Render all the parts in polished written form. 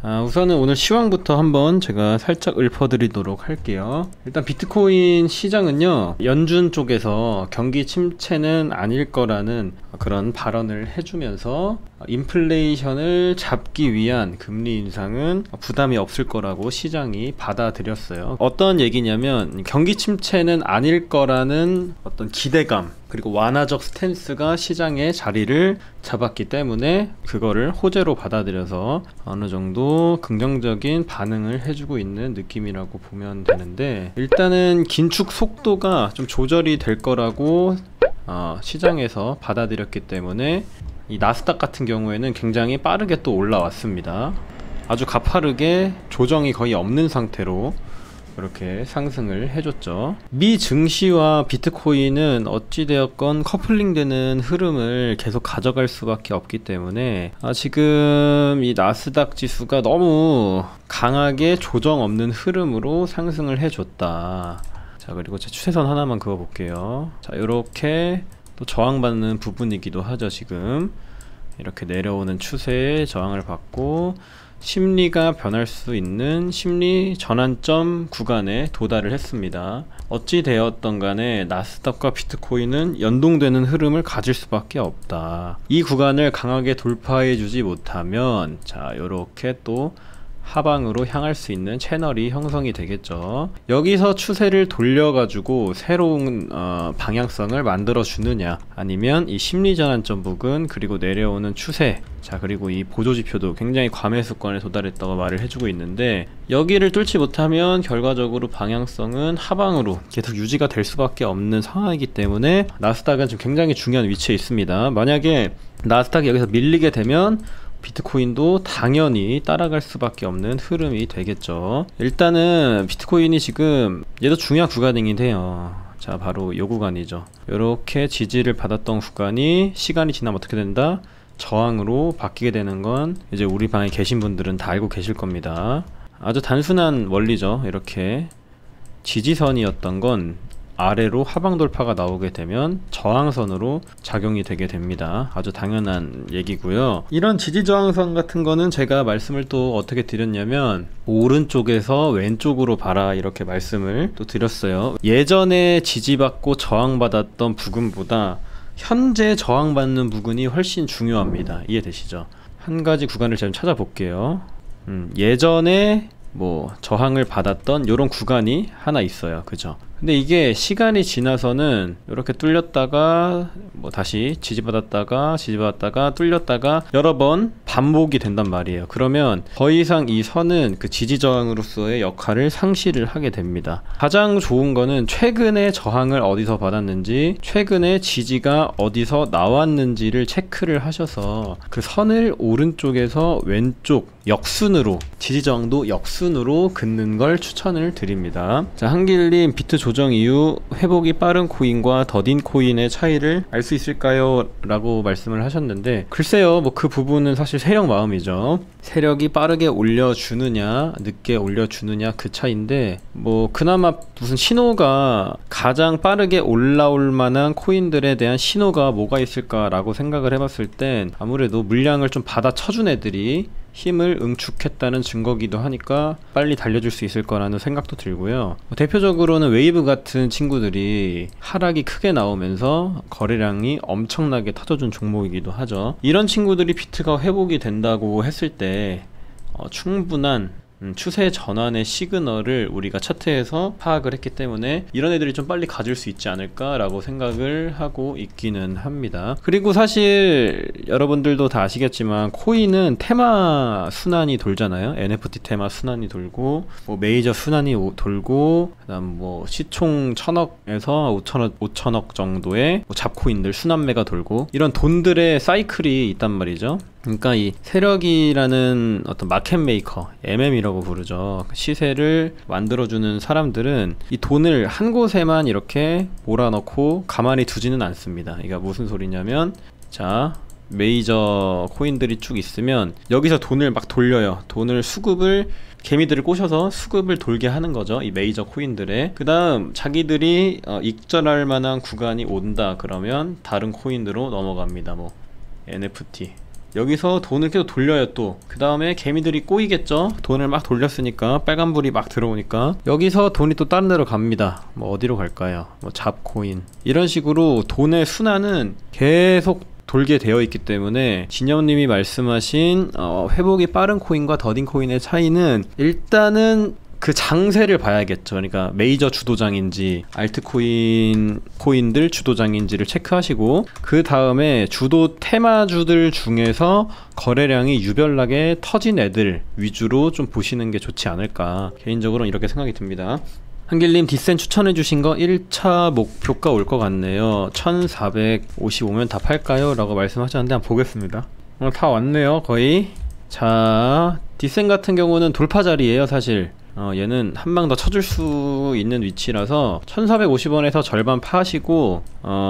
우선은 오늘 시황부터 한번 제가 살짝 읊어드리도록 할게요. 일단 비트코인 시장은요, 연준 쪽에서 경기 침체는 아닐 거라는 그런 발언을 해주면서 인플레이션을 잡기 위한 금리 인상은 부담이 없을 거라고 시장이 받아들였어요. 어떤 얘기냐면 경기 침체는 아닐 거라는 어떤 기대감 그리고 완화적 스탠스가 시장에 자리를 잡았기 때문에 그거를 호재로 받아들여서 어느 정도 긍정적인 반응을 해주고 있는 느낌이라고 보면 되는데, 일단은 긴축 속도가 좀 조절이 될 거라고 시장에서 받아들였기 때문에 이 나스닥 같은 경우에는 굉장히 빠르게 또 올라왔습니다. 아주 가파르게 조정이 거의 없는 상태로 이렇게 상승을 해줬죠. 미 증시와 비트코인은 어찌되었건 커플링되는 흐름을 계속 가져갈 수밖에 없기 때문에 지금 이 나스닥 지수가 너무 강하게 조정 없는 흐름으로 상승을 해줬다. 자, 그리고 제 추세선 하나만 그어 볼게요. 자, 이렇게 또 저항받는 부분이기도 하죠. 지금 이렇게 내려오는 추세에 저항을 받고 심리가 변할 수 있는 심리 전환점 구간에 도달을 했습니다. 어찌 되었던 간에 나스닥과 비트코인은 연동되는 흐름을 가질 수밖에 없다. 이 구간을 강하게 돌파해 주지 못하면 자, 요렇게 또 하방으로 향할 수 있는 채널이 형성이 되겠죠. 여기서 추세를 돌려가지고 새로운 방향성을 만들어 주느냐, 아니면 이 심리전환점 부근 그리고 내려오는 추세, 자, 그리고 이 보조지표도 굉장히 과매수권에 도달했다고 말을 해주고 있는데, 여기를 뚫지 못하면 결과적으로 방향성은 하방으로 계속 유지가 될 수밖에 없는 상황이기 때문에 나스닥은 지금 굉장히 중요한 위치에 있습니다. 만약에 나스닥이 여기서 밀리게 되면 비트코인도 당연히 따라갈 수밖에 없는 흐름이 되겠죠. 일단은 비트코인이 지금 얘도 중요한 구간이긴 해요. 자, 바로 요 구간이죠. 이렇게 지지를 받았던 구간이 시간이 지나면 어떻게 된다? 저항으로 바뀌게 되는 건 이제 우리 방에 계신 분들은 다 알고 계실 겁니다. 아주 단순한 원리죠. 이렇게 지지선이었던 건 아래로 하방 돌파가 나오게 되면 저항선으로 작용이 되게 됩니다. 아주 당연한 얘기고요. 이런 지지저항선 같은 거는 제가 말씀을 또 어떻게 드렸냐면 오른쪽에서 왼쪽으로 봐라, 이렇게 말씀을 또 드렸어요. 예전에 지지받고 저항받았던 부근보다 현재 저항받는 부근이 훨씬 중요합니다. 이해되시죠? 한 가지 구간을 제가 찾아볼게요. 예전에 뭐 저항을 받았던 요런 구간이 하나 있어요. 그죠? 근데 이게 시간이 지나서는 이렇게 뚫렸다가 뭐 다시 지지받았다가 뚫렸다가 여러 번 반복이 된단 말이에요. 그러면 더 이상 이 선은 그 지지저항으로서의 역할을 상실을 하게 됩니다. 가장 좋은 거는 최근에 저항을 어디서 받았는지, 최근에 지지가 어디서 나왔는지를 체크를 하셔서 그 선을 오른쪽에서 왼쪽 역순으로, 지지저항도 역순으로 긋는 걸 추천을 드립니다. 자, 한길님, 비트 조정 이후 회복이 빠른 코인과 더딘 코인의 차이를 알 수 있을까요? 라고 말씀을 하셨는데, 글쎄요, 뭐 그 부분은 사실 세력 마음이죠. 세력이 빠르게 올려주느냐 늦게 올려주느냐 그 차이인데, 뭐 그나마 무슨 신호가 가장 빠르게 올라올 만한 코인들에 대한 신호가 뭐가 있을까 라고 생각을 해봤을 땐 아무래도 물량을 좀 받아 쳐준 애들이 힘을 응축했다는 증거기도 하니까 빨리 달려줄 수 있을 거라는 생각도 들고요. 대표적으로는 웨이브 같은 친구들이 하락이 크게 나오면서 거래량이 엄청나게 터져준 종목이기도 하죠. 이런 친구들이 비트가 회복이 된다고 했을 때 충분한 추세 전환의 시그널을 우리가 차트에서 파악을 했기 때문에 이런 애들이 좀 빨리 가질 수 있지 않을까 라고 생각을 하고 있기는 합니다. 그리고 사실 여러분들도 다 아시겠지만 코인은 테마 순환이 돌잖아요. NFT 테마 순환이 돌고 뭐 메이저 순환이 돌고, 그 다음 뭐 시총 1000억에서 5천억 정도의 뭐 잡코인들 순환매가 돌고, 이런 돈들의 사이클이 있단 말이죠. 그러니까 이 세력이라는 어떤 마켓 메이커, MM이라고 부르죠. 시세를 만들어주는 사람들은 이 돈을 한 곳에만 이렇게 몰아넣고 가만히 두지는 않습니다. 이게 무슨 소리냐면, 자, 메이저 코인들이 쭉 있으면 여기서 돈을 막 돌려요. 돈을 수급을, 개미들을 꼬셔서 수급을 돌게 하는 거죠. 이 메이저 코인들에. 그 다음 자기들이 익절할 만한 구간이 온다 그러면 다른 코인으로 넘어갑니다. 뭐 NFT, 여기서 돈을 계속 돌려요. 또 그 다음에 개미들이 꼬이겠죠. 돈을 막 돌렸으니까 빨간불이 막 들어오니까 여기서 돈이 또 다른 데로 갑니다. 뭐 어디로 갈까요? 뭐 잡코인 이런 식으로 돈의 순환은 계속 돌게 되어 있기 때문에 진영님이 말씀하신 회복이 빠른 코인과 더딘 코인의 차이는 일단은 그 장세를 봐야겠죠. 그러니까 메이저 주도장인지 코인들 주도장인지를 체크하시고 그 다음에 주도 테마주들 중에서 거래량이 유별나게 터진 애들 위주로 좀 보시는 게 좋지 않을까, 개인적으로는 이렇게 생각이 듭니다. 한길님 디센 추천해주신 거 1차 목표가 올 것 같네요. 1455면 다 팔까요? 라고 말씀하셨는데 한번 보겠습니다. 다 왔네요 거의. 자, 디센 같은 경우는 돌파 자리예요 사실. 얘는 한 방 더 쳐줄 수 있는 위치라서 1450원에서 절반 파시고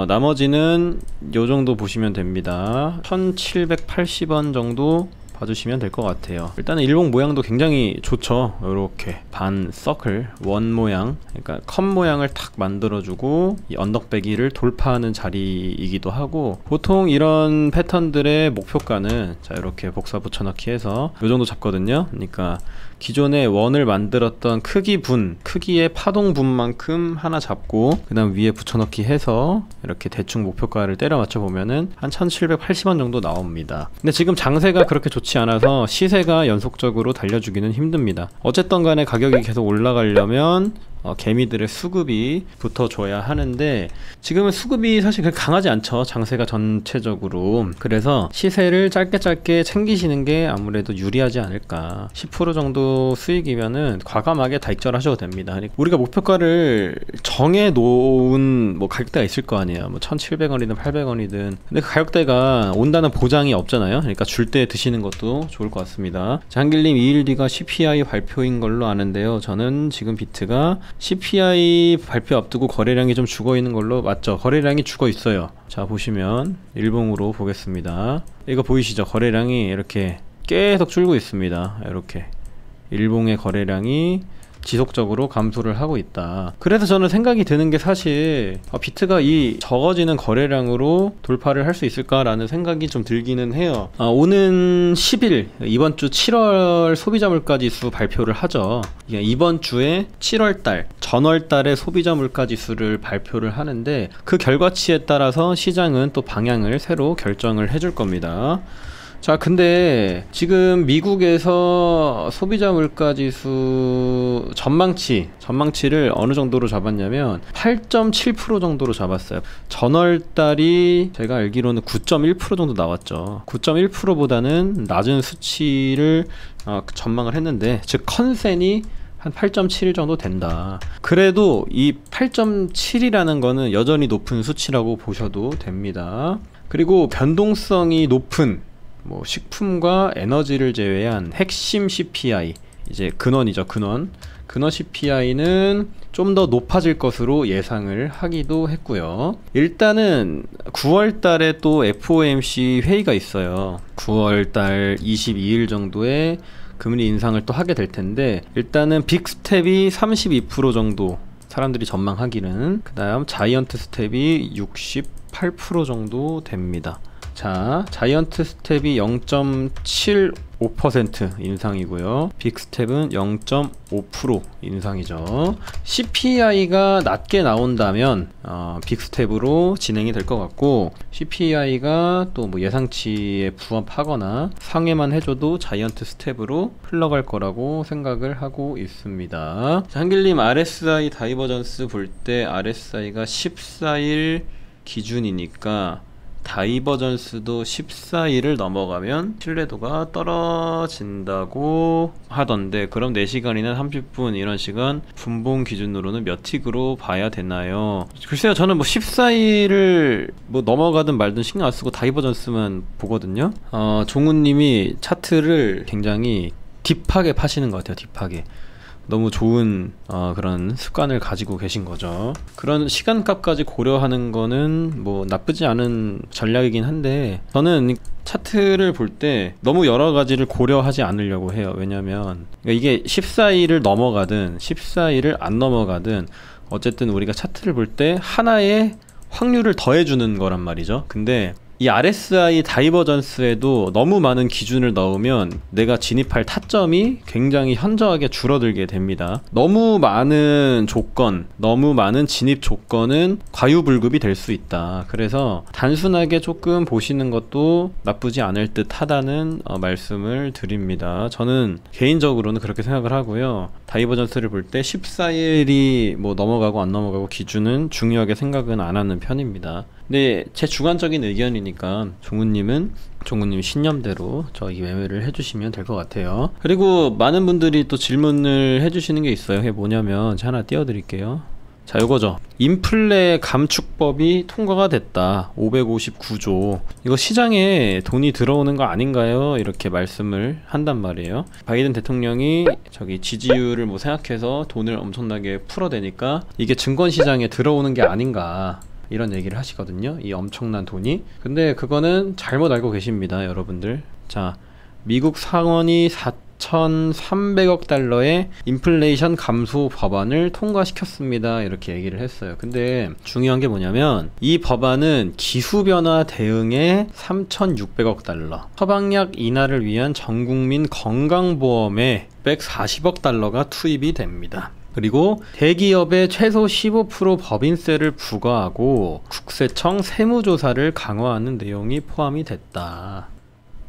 나머지는 요 정도 보시면 됩니다. 1780원 정도 봐주시면 될 것 같아요. 일단은 일봉 모양도 굉장히 좋죠. 이렇게 반 서클 원 모양, 그러니까 컵 모양을 탁 만들어주고 이 언덕배기를 돌파하는 자리이기도 하고, 보통 이런 패턴들의 목표가는 자 이렇게 복사 붙여넣기 해서 이 정도 잡거든요. 그러니까 기존에 원을 만들었던 크기의 파동분만큼 하나 잡고 그 다음 위에 붙여넣기 해서 이렇게 대충 목표가를 때려 맞춰 보면은 한 1780원 정도 나옵니다. 근데 지금 장세가 그렇게 좋지 않아서 시세가 연속적으로 달려주기는 힘듭니다. 어쨌든 간에 가격이 계속 올라가려면 개미들의 수급이 붙어줘야 하는데 지금은 수급이 사실 그렇게 강하지 않죠, 장세가 전체적으로. 그래서 시세를 짧게 챙기시는 게 아무래도 유리하지 않을까. 10% 정도 수익이면은 과감하게 다 익절하셔도 됩니다. 우리가 목표가를 정해놓은 뭐 가격대가 있을 거 아니에요. 뭐 1700원이든 800원이든. 근데 그 가격대가 온다는 보장이 없잖아요. 그러니까 줄 때 드시는 것도 좋을 것 같습니다. 장길님 2일 뒤가 CPI 발표인 걸로 아는데요, 저는 지금 비트가 CPI 발표 앞두고 거래량이 좀 죽어있는 걸로 맞죠? 거래량이 죽어있어요. 자 보시면 일봉으로 보겠습니다. 이거 보이시죠? 거래량이 이렇게 계속 줄고 있습니다. 이렇게 일봉의 거래량이 지속적으로 감소를 하고 있다. 그래서 저는 생각이 드는 게 사실 비트가 이 적어지는 거래량으로 돌파를 할 수 있을까라는 생각이 좀 들기는 해요. 오는 10일 이번 주 7월 소비자 물가 지수 발표를 하죠. 이번 주에 7월달 전월달의 소비자 물가 지수를 발표를 하는데 그 결과치에 따라서 시장은 또 방향을 새로 결정을 해줄 겁니다. 자, 근데 지금 미국에서 소비자 물가지수 전망치를 어느 정도로 잡았냐면 8.7% 정도로 잡았어요. 전월달이 제가 알기로는 9.1% 정도 나왔죠. 9.1%보다는 낮은 수치를 전망을 했는데, 즉 컨센이 한 8.7 정도 된다. 그래도 이 8.7이라는 거는 여전히 높은 수치라고 보셔도 됩니다. 그리고 변동성이 높은 뭐 식품과 에너지를 제외한 핵심 CPI, 이제 근원이죠. 근원 CPI는 좀 더 높아질 것으로 예상을 하기도 했고요. 일단은 9월달에 또 FOMC 회의가 있어요. 9월달 22일 정도에 금리 인상을 또 하게 될 텐데, 일단은 빅스텝이 32% 정도 사람들이 전망하기는, 그 다음 자이언트 스텝이 68% 정도 됩니다. 자, 자이언트 스텝이 0.75% 인상이고요. 빅스텝은 0.5% 인상이죠. CPI가 낮게 나온다면 빅스텝으로 진행이 될 것 같고, CPI가 또 뭐 예상치에 부합하거나 상회만 해줘도 자이언트 스텝으로 흘러갈 거라고 생각을 하고 있습니다. 자, 한길님 RSI 다이버전스 볼 때 RSI가 14일 기준이니까 다이버전스도 14일을 넘어가면 신뢰도가 떨어진다고 하던데, 그럼 4시간이나 30분 이런 시간 분봉 기준으로는 몇 틱으로 봐야 되나요? 글쎄요, 저는 뭐 14일을 뭐 넘어가든 말든 신경 안 쓰고 다이버전스만 보거든요. 종훈님이 차트를 굉장히 딥하게 파시는 것 같아요. 딥하게. 너무 좋은 그런 습관을 가지고 계신 거죠. 그런 시간값까지 고려하는 거는 뭐 나쁘지 않은 전략이긴 한데, 저는 차트를 볼 때 너무 여러 가지를 고려하지 않으려고 해요. 왜냐면 이게 14일을 넘어가든 14일을 안 넘어가든 어쨌든 우리가 차트를 볼 때 하나의 확률을 더해주는 거란 말이죠. 근데 이 RSI 다이버전스에도 너무 많은 기준을 넣으면 내가 진입할 타점이 굉장히 현저하게 줄어들게 됩니다. 너무 많은 조건, 너무 많은 진입 조건은 과유불급이 될 수 있다. 그래서 단순하게 조금 보시는 것도 나쁘지 않을 듯 하다는 말씀을 드립니다. 저는 개인적으로는 그렇게 생각을 하고요. 다이버전스를 볼 때 14일이 뭐 넘어가고 안 넘어가고 기준은 중요하게 생각은 안 하는 편입니다. 근데 제 주관적인 의견이니까 종우님 신념대로 저희 매매를 해주시면 될 것 같아요. 그리고 많은 분들이 또 질문을 해주시는 게 있어요. 그게 뭐냐면 제가 하나 띄워드릴게요. 자, 요거죠. 인플레 감축법이 통과가 됐다. 559조. 이거 시장에 돈이 들어오는 거 아닌가요? 이렇게 말씀을 한단 말이에요. 바이든 대통령이 저기 지지율을 뭐 생각해서 돈을 엄청나게 풀어대니까 이게 증권시장에 들어오는 게 아닌가, 이런 얘기를 하시거든요. 이 엄청난 돈이. 근데 그거는 잘못 알고 계십니다, 여러분들. 자, 미국 상원이 4,300억 달러의 인플레이션 감소 법안을 통과시켰습니다. 이렇게 얘기를 했어요. 근데 중요한 게 뭐냐면 이 법안은 기후변화 대응에 3,600억 달러, 처방약 인하를 위한 전국민 건강보험에 640억 달러가 투입이 됩니다. 그리고 대기업에 최소 15% 법인세를 부과하고 국세청 세무조사를 강화하는 내용이 포함이 됐다.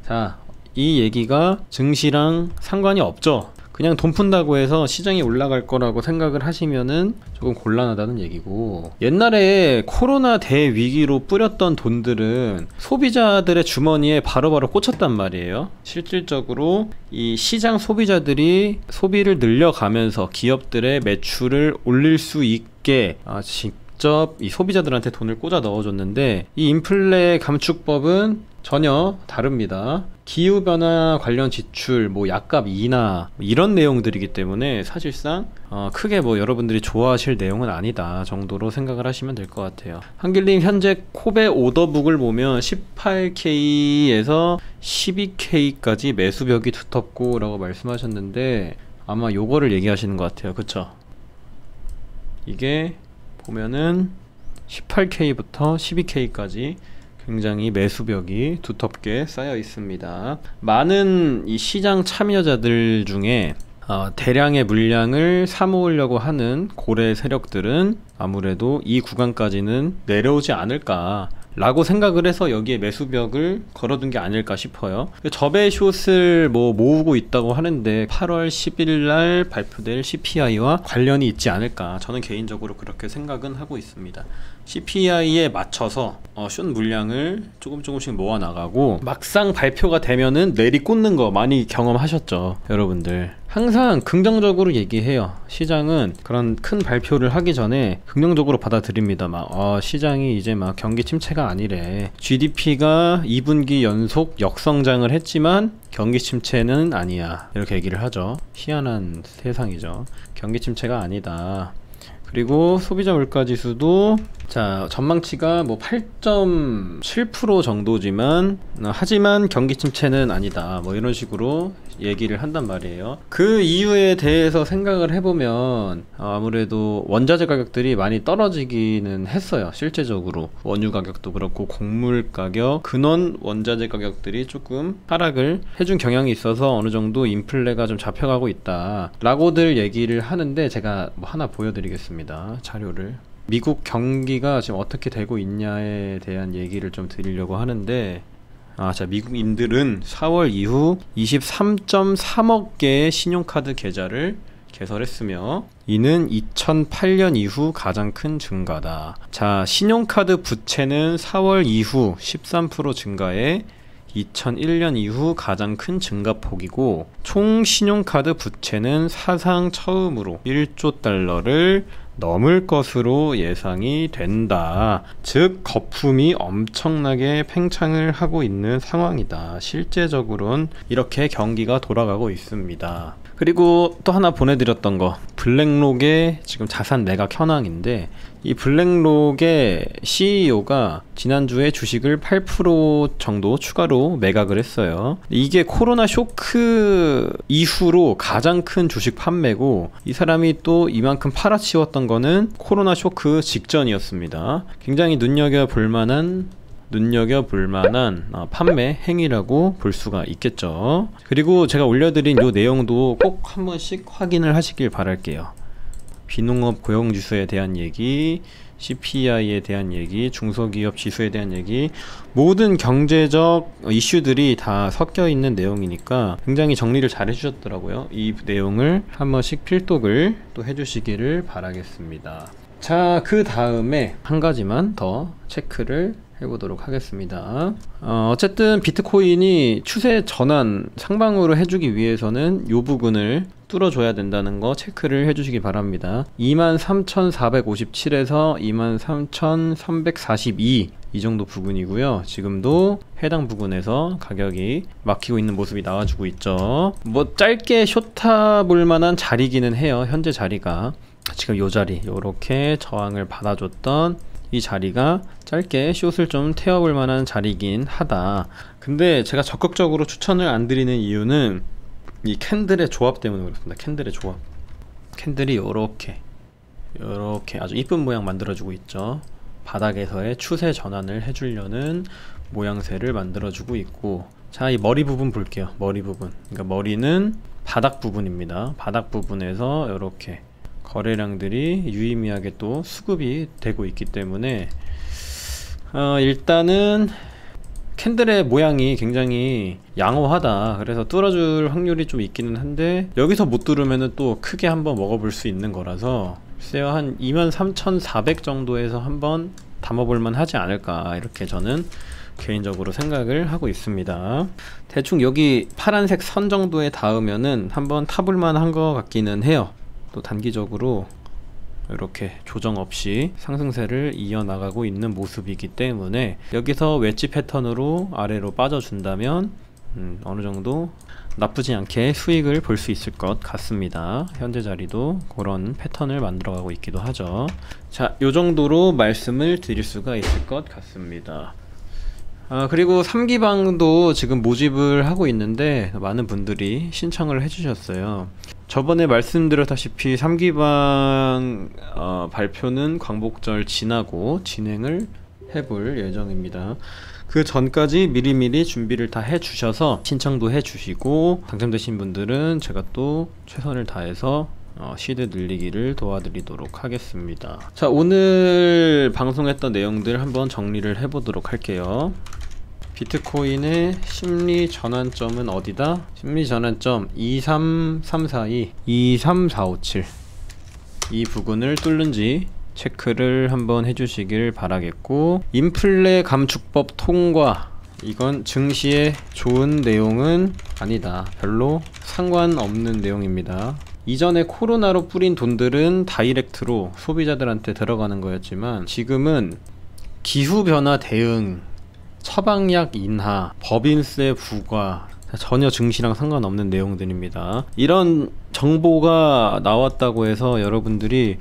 자, 이 얘기가 증시랑 상관이 없죠. 그냥 돈 푼다고 해서 시장이 올라갈 거라고 생각을 하시면은 조금 곤란하다는 얘기고, 옛날에 코로나 대위기로 뿌렸던 돈들은 소비자들의 주머니에 바로바로 꽂혔단 말이에요. 실질적으로 이 시장 소비자들이 소비를 늘려가면서 기업들의 매출을 올릴 수 있게 직접 이 소비자들한테 돈을 꽂아 넣어줬는데, 이 인플레 감축법은 전혀 다릅니다. 기후변화 관련 지출, 뭐 약값 인하, 이런 내용들이기 때문에 사실상 크게 뭐 여러분들이 좋아하실 내용은 아니다 정도로 생각을 하시면 될 것 같아요. 한길님 현재 코베 오더북을 보면 18K에서 12K까지 매수벽이 두텁고 라고 말씀하셨는데, 아마 요거를 얘기하시는 것 같아요. 그쵸? 이게 보면은 18K부터 12K까지 굉장히 매수벽이 두텁게 쌓여 있습니다. 많은 이 시장 참여자들 중에 대량의 물량을 사모으려고 하는 고래 세력들은 아무래도 이 구간까지는 내려오지 않을까 라고 생각을 해서 여기에 매수벽을 걸어둔 게 아닐까 싶어요. 저배 숏을 뭐 모으고 있다고 하는데 8월 10일 날 발표될 CPI와 관련이 있지 않을까, 저는 개인적으로 그렇게 생각은 하고 있습니다. CPI에 맞춰서 숏 물량을 조금씩 모아 나가고, 막상 발표가 되면은 내리꽂는 거 많이 경험하셨죠, 여러분들. 항상 긍정적으로 얘기해요. 시장은 그런 큰 발표를 하기 전에 긍정적으로 받아들입니다. 시장이 이제 막 경기 침체가 아니래, GDP가 2분기 연속 역성장을 했지만 경기 침체는 아니야, 이렇게 얘기를 하죠. 희한한 세상이죠. 경기 침체가 아니다. 그리고 소비자 물가지수도 자, 전망치가 뭐 8.7% 정도지만 하지만 경기 침체는 아니다, 뭐 이런 식으로 얘기를 한단 말이에요. 그 이유에 대해서 생각을 해보면 아무래도 원자재 가격들이 많이 떨어지기는 했어요. 실제적으로 원유 가격도 그렇고 곡물 가격, 근원 원자재 가격들이 조금 하락을 해준 경향이 있어서 어느 정도 인플레가 좀 잡혀가고 있다 라고들 얘기를 하는데, 제가 뭐 하나 보여드리겠습니다. 자료를. 미국 경기가 지금 어떻게 되고 있냐에 대한 얘기를 좀 드리려고 하는데, 자, 미국인들은 4월 이후 23.3억 개의 신용카드 계좌를 개설했으며 이는 2008년 이후 가장 큰 증가다. 자, 신용카드 부채는 4월 이후 13% 증가해 2001년 이후 가장 큰 증가폭이고, 총 신용카드 부채는 사상 처음으로 1조 달러를 넘을 것으로 예상이 된다. 즉 거품이 엄청나게 팽창을 하고 있는 상황이다. 실제적으로는 이렇게 경기가 돌아가고 있습니다. 그리고 또 하나 보내드렸던 거, 블랙록의 지금 자산 매각 현황인데, 이 블랙록의 CEO가 지난주에 주식을 8% 정도 추가로 매각을 했어요. 이게 코로나 쇼크 이후로 가장 큰 주식 판매고, 이 사람이 또 이만큼 팔아치웠던 거는 코로나 쇼크 직전이었습니다. 굉장히 눈여겨볼 만한 눈여겨볼 만한 판매 행위라고 볼 수가 있겠죠. 그리고 제가 올려드린 이 내용도 꼭 한 번씩 확인을 하시길 바랄게요. 비농업 고용지수에 대한 얘기, CPI에 대한 얘기, 중소기업 지수에 대한 얘기, 모든 경제적 이슈들이 다 섞여 있는 내용이니까 굉장히 정리를 잘 해주셨더라고요. 이 내용을 한 번씩 필독을 또 해주시기를 바라겠습니다. 자, 그 다음에 한 가지만 더 체크를 해보도록 하겠습니다. 어쨌든 비트코인이 추세 전환 상방으로 해주기 위해서는 이 부분을 뚫어줘야 된다는 거 체크를 해주시기 바랍니다. 23,457에서 23,342 이 정도 부분이고요. 지금도 해당 부분에서 가격이 막히고 있는 모습이 나와주고 있죠. 뭐 짧게 숏타 볼 만한 자리기는 해요. 현재 자리가 지금 요 자리, 요렇게 저항을 받아줬던 이 자리가 짧게 숏을 좀 태워볼 만한 자리긴 하다. 근데 제가 적극적으로 추천을 안 드리는 이유는 이 캔들의 조합 때문에 그렇습니다. 캔들의 조합, 캔들이 요렇게 아주 이쁜 모양 만들어주고 있죠. 바닥에서의 추세 전환을 해주려는 모양새를 만들어주고 있고, 자, 이 머리 부분 볼게요. 머리 부분, 그러니까 머리는 바닥 부분입니다. 바닥 부분에서 이렇게 거래량들이 유의미하게 또 수급이 되고 있기 때문에 일단은 캔들의 모양이 굉장히 양호하다. 그래서 뚫어줄 확률이 좀 있기는 한데, 여기서 못 뚫으면 또 크게 한번 먹어볼 수 있는 거라서 글쎄요, 한 23,400 정도에서 한번 담아볼만 하지 않을까, 이렇게 저는 개인적으로 생각을 하고 있습니다. 대충 여기 파란색 선 정도에 닿으면은 한번 타볼만 한 것 같기는 해요. 또 단기적으로 이렇게 조정 없이 상승세를 이어나가고 있는 모습이기 때문에 여기서 웨지 패턴으로 아래로 빠져준다면 어느정도 나쁘지 않게 수익을 볼 수 있을 것 같습니다. 현재 자리도 그런 패턴을 만들어가고 있기도 하죠. 자, 요 정도로 말씀을 드릴 수가 있을 것 같습니다. 그리고 3기방도 지금 모집을 하고 있는데 많은 분들이 신청을 해주셨어요. 저번에 말씀드렸다시피 3기방 발표는 광복절 지나고 진행을 해볼 예정입니다. 그 전까지 미리미리 준비를 다 해주셔서 신청도 해주시고, 당첨되신 분들은 제가 또 최선을 다해서 시드 늘리기를 도와드리도록 하겠습니다. 자, 오늘 방송했던 내용들 한번 정리를 해보도록 할게요. 비트코인의 심리 전환점은 어디다? 심리 전환점 23342, 23457 이 부분을 뚫는지 체크를 한번 해주시길 바라겠고, 인플레 감축법 통과, 이건 증시에 좋은 내용은 아니다. 별로 상관없는 내용입니다. 이전에 코로나로 뿌린 돈들은 다이렉트로 소비자들한테 들어가는 거였지만, 지금은 기후변화 대응, 처방약 인하, 법인세 부과, 전혀 증시랑 상관없는 내용들입니다. 이런 정보가 나왔다고 해서 여러분들이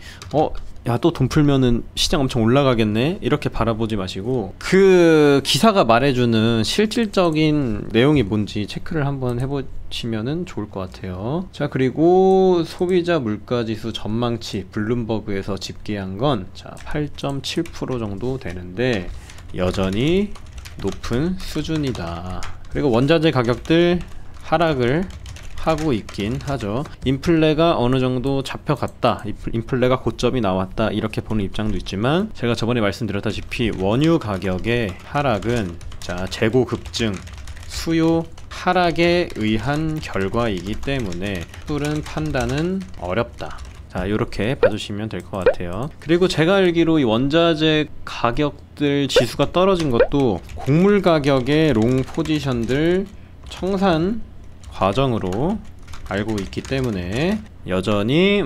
야, 또 돈 풀면은 시장 엄청 올라가겠네, 이렇게 바라보지 마시고 그 기사가 말해주는 실질적인 내용이 뭔지 체크를 한번 해보시면은 좋을 것 같아요. 자, 그리고 소비자 물가지수 전망치 블룸버그에서 집계한 건 8.7% 정도 되는데 여전히 높은 수준이다. 그리고 원자재 가격들 하락을 하고 있긴 하죠. 인플레가 어느 정도 잡혀갔다, 인플레가 고점이 나왔다, 이렇게 보는 입장도 있지만, 제가 저번에 말씀드렸다시피 원유 가격의 하락은 재고 급증, 수요 하락에 의한 결과이기 때문에 뚜른 판단은 어렵다. 자, 요렇게 봐주시면 될 것 같아요. 그리고 제가 알기로 이 원자재 가격들 지수가 떨어진 것도 곡물 가격의 롱 포지션들 청산 과정으로 알고 있기 때문에 여전히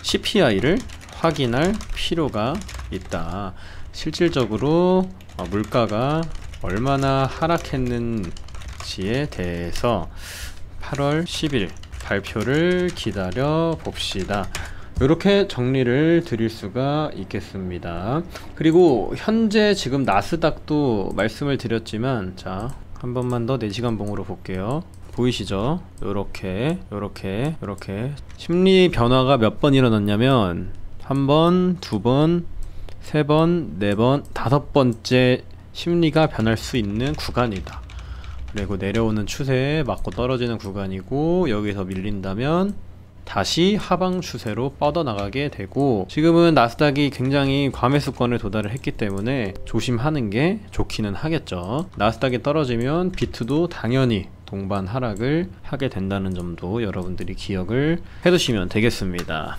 CPI를 확인할 필요가 있다. 실질적으로 물가가 얼마나 하락했는지에 대해서 8월 10일 발표를 기다려 봅시다. 이렇게 정리를 드릴 수가 있겠습니다. 그리고 현재 지금 나스닥도 말씀을 드렸지만, 자, 한 번만 더 4시간 봉으로 볼게요. 보이시죠? 요렇게 심리 변화가 몇 번 일어났냐면 1번, 2번, 3번, 4번, 5번째 심리가 변할 수 있는 구간이다. 그리고 내려오는 추세에 맞고 떨어지는 구간이고, 여기서 밀린다면 다시 하방 추세로 뻗어나가게 되고, 지금은 나스닥이 굉장히 과매수권에 도달을 했기 때문에 조심하는 게 좋기는 하겠죠. 나스닥이 떨어지면 비트도 당연히 동반 하락을 하게 된다는 점도 여러분들이 기억을 해두시면 되겠습니다.